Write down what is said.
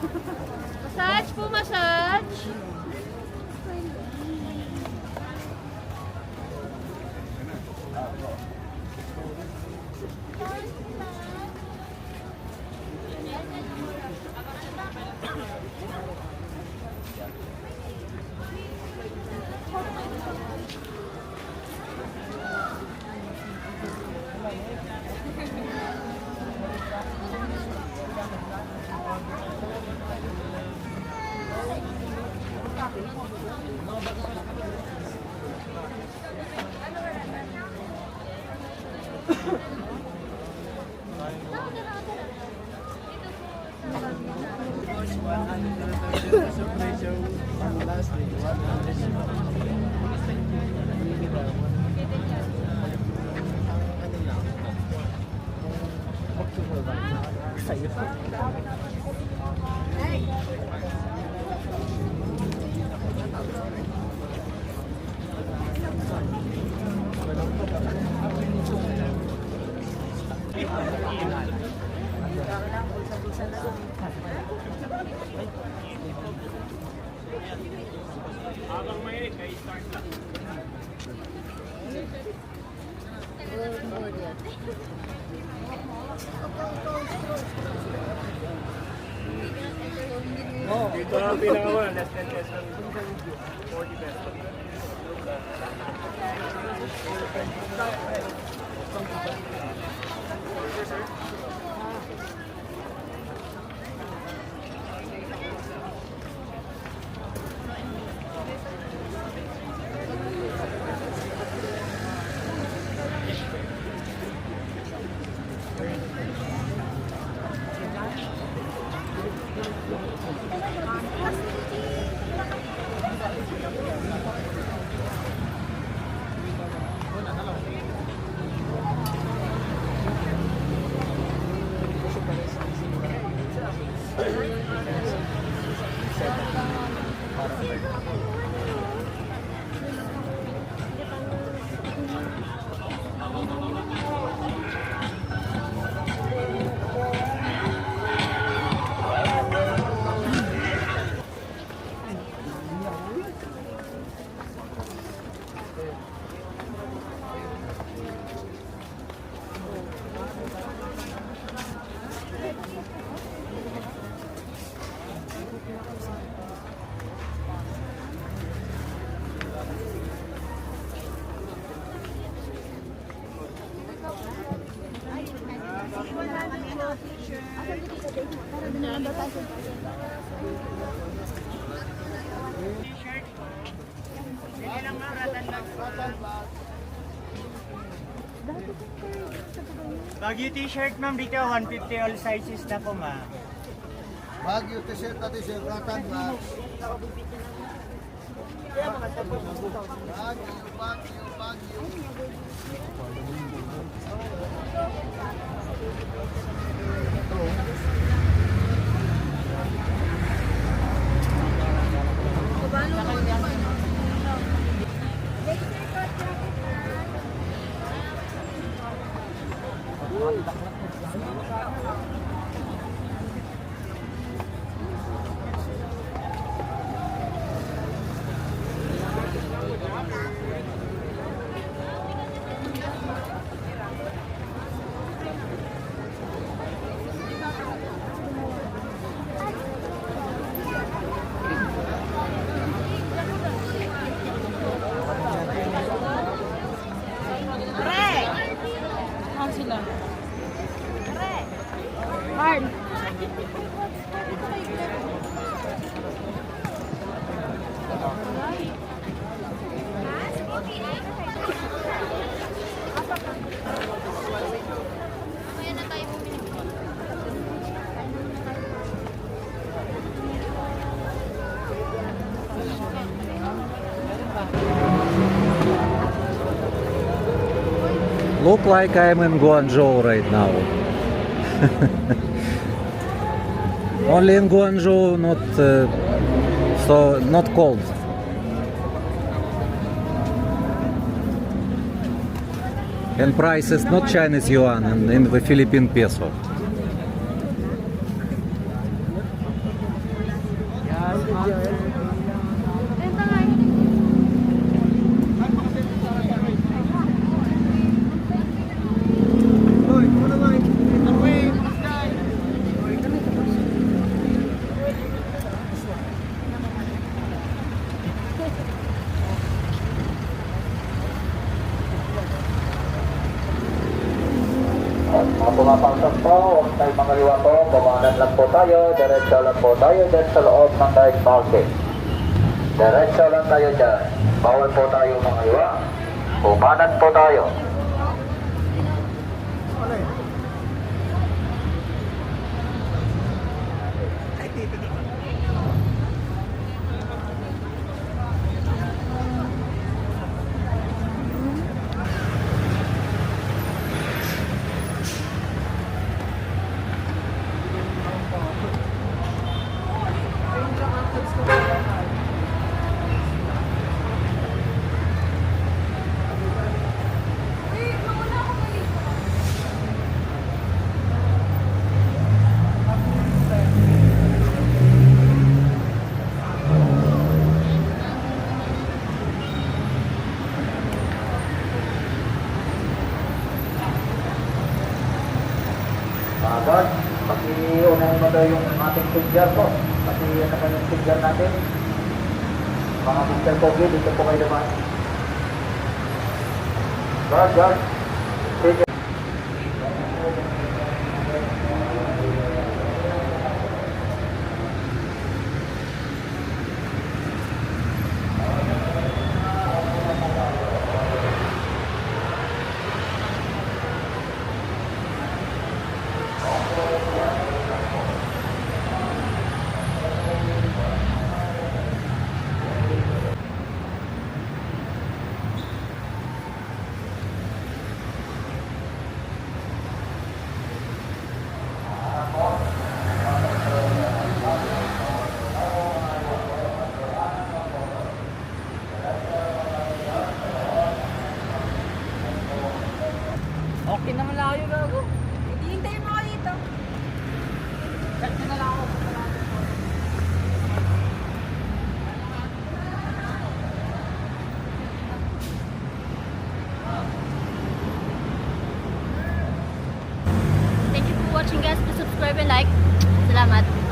Massage po, massage. Habang may start lang. Dito ang pinakawa, less than 40 pesos. Baguio t-shirt ma'am, dito 150 all sizes na po ma'am. Baguio t-shirt na t-shirt, ratan ba? Baguio. Look like I'm in Guangzhou right now. Only in Guangzhou, not cold. And price is not Chinese yuan and in the Philippine peso. Mga pumapasok po, huwag tayo mangaliwa po, bumanan lang po tayo, diretso lang po tayo dyan sa loob ng night market. Diretso lang tayo dyan, bawal po tayo mangaliwa, bumanan po tayo. Agad, pag-iunahin mo daw yung ating picture po. Kasi ano pa yung picture natin. Mga picture po, dito po kayo naman. Guard. Picture. Okay naman lang kayo gago. Hintayin mo ako dito. Chat na lang ako. Thank you for watching guys. Please subscribe and like. Salamat.